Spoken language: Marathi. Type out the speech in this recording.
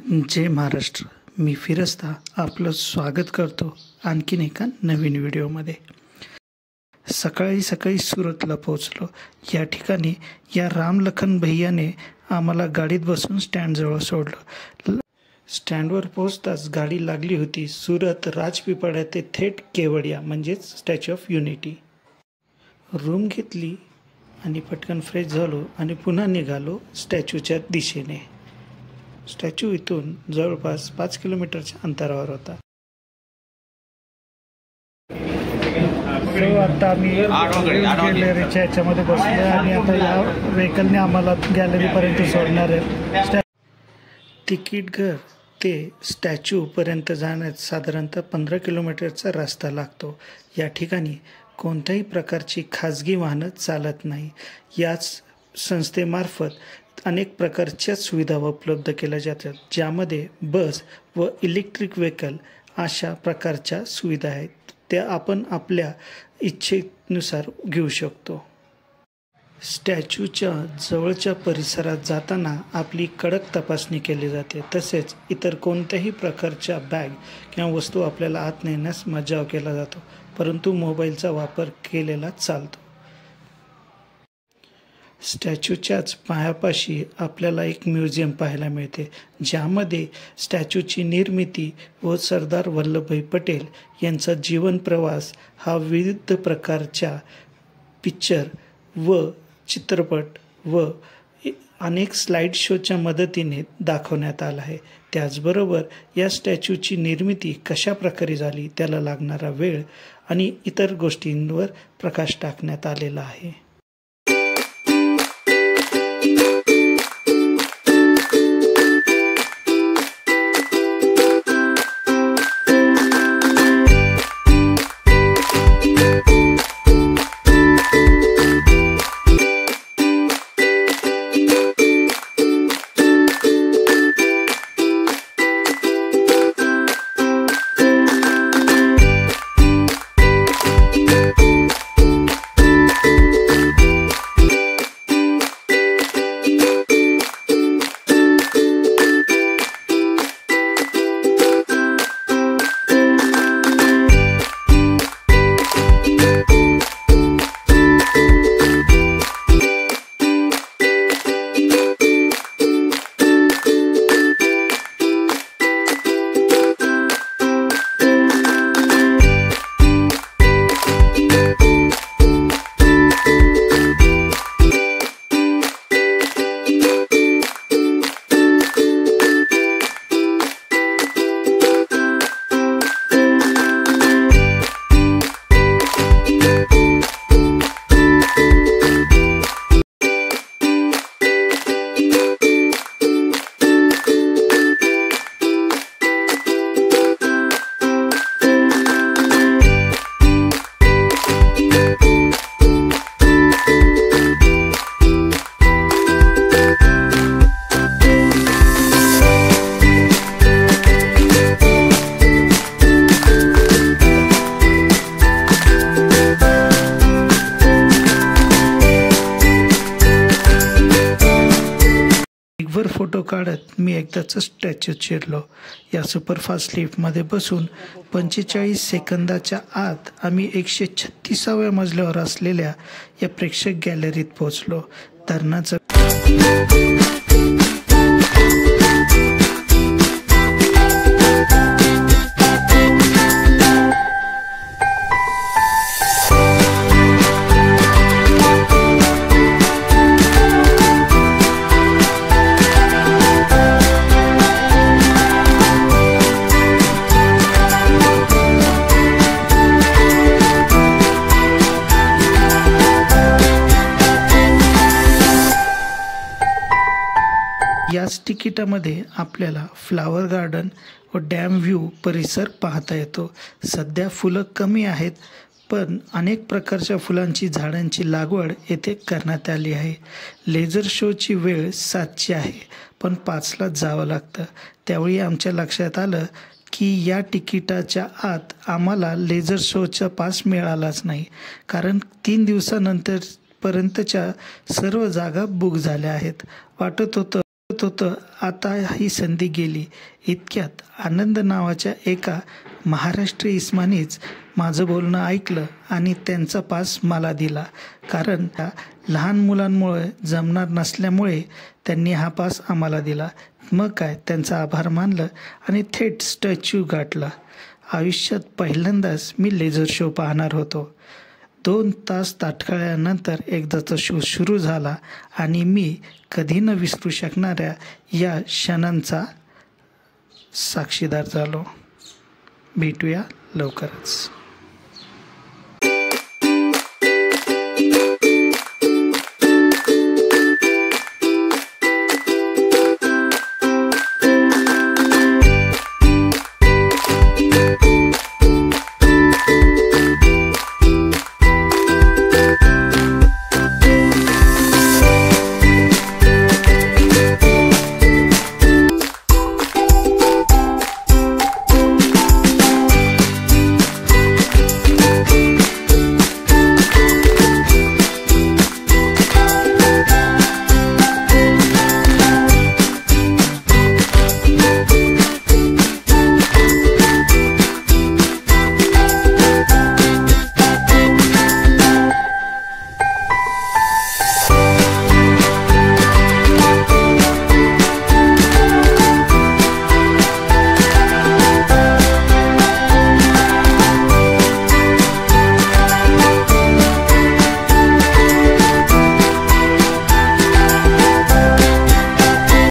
जय महाराष्ट्र. मी फिरस्ता आपलं स्वागत करतो आणखीन एका नवीन व्हिडिओमध्ये. सकाळी सुरतला पोहोचलो. या ठिकाणी या रामलखन भैयाने आम्हाला गाडीत बसून स्टँडजवळ सोडलं. स्टँडवर पोहोचताच गाडी लागली होती सुरत राजपिपाड्या ते थेट केवडिया म्हणजेच स्टॅच्यू ऑफ युनिटी. रूम घेतली आणि पटकन फ्रेश झालो आणि पुन्हा निघालो स्टॅच्यूच्या दिशेने. स्टॅच्यू इथून जवळपास 5 किलोमीटरच्या अंतरावर होता. आता आम्ही गॅलरीच्या याच्यामध्ये बसलो आणि आता या व्हेकलने आम्हाला गॅलरीपर्यंत सोडणार आहे. तिकीट घर ते स्टॅच्यूपर्यंत जाण्यात साधारणतः 15 किलोमीटरचा रस्ता लागतो. या ठिकाणी कोणत्याही प्रकारची खाजगी वाहनं चालत नाही. याच संस्थेमार्फत अनेक प्रकारच्या सुविधा उपलब्ध केल्या जातात, ज्यामध्ये बस व इलेक्ट्रिक व्हेकल अशा प्रकारच्या सुविधा आहेत. त्या आपण आपल्या इच्छेनुसार घेऊ शकतो. स्टॅच्यूच्या जवळच्या परिसरात जाताना आपली कडक तपासणी केली जाते. तसेच इतर कोणत्याही प्रकारच्या बॅग किंवा वस्तू आपल्याला आत नेण्यास मज्जाव केला जातो, परंतु मोबाईलचा वापर केलेला चालतो. स्टॅच्यूच्याच पायापाशी आपल्याला एक म्युझियम पाहायला मिळते, ज्यामध्ये स्टॅच्यूची निर्मिती व सरदार वल्लभभाई पटेल यांचा जीवन प्रवास हा विविध प्रकारच्या पिक्चर व चित्रपट व अनेक स्लाइड शोच्या मदतीने दाखवण्यात आला आहे. त्याचबरोबर या स्टॅच्यूची निर्मिती कशा प्रकारे झाली, त्याला लागणारा वेळ आणि इतर गोष्टींवर प्रकाश टाकण्यात आलेला आहे. वर फोटो काढत मी एकदाच स्टॅच्यू चिरलो. या सुपरफास्ट लिफ्टमध्ये बसून 45 सेकंदाच्या आत आम्ही 136व्या मजल्यावर असलेल्या या प्रेक्षक गॅलरीत पोहोचलो. धरणाचं याच तिकिटामध्ये आपल्याला फ्लावर गार्डन व डॅम व्ह्यू परिसर पाहता येतो. सध्या फुलं कमी आहेत, पण अनेक प्रकारच्या फुलांची झाडांची लागवड येथे करण्यात आली आहे. लेझर शोची वेळ 7ची आहे, पण 5ला जावं लागतं. त्यावेळी आमच्या लक्षात आलं की या तिकिटाच्या आत आम्हाला लेझर शोचा पास मिळालाच नाही, कारण 3 दिवसानंतर पर्यंतच्या सर्व जागा बुक झाल्या आहेत. वाटत होतं वाटत होतं आता ही संधी गेली. इतक्यात आनंद नावाच्या एका महाराष्ट्र इस्मानीच माझं बोलणं ऐकलं आणि त्यांचा पास मला दिला. कारण त्या लहान मुलांमुळे जमणार नसल्यामुळे त्यांनी हा पास आम्हाला दिला. मग काय, त्यांचा आभार मानलं आणि थेट स्टॅच्यू गाठला. आयुष्यात पहिल्यांदाच मी लेझर शो पाहणार होतो. 2 तास ताटकळ्यानंतर एकदाचा शो सुरू झाला आणि मी कधी न विसरू शकणाऱ्या या क्षणांचा साक्षीदार झालो. भेटूया लवकरच.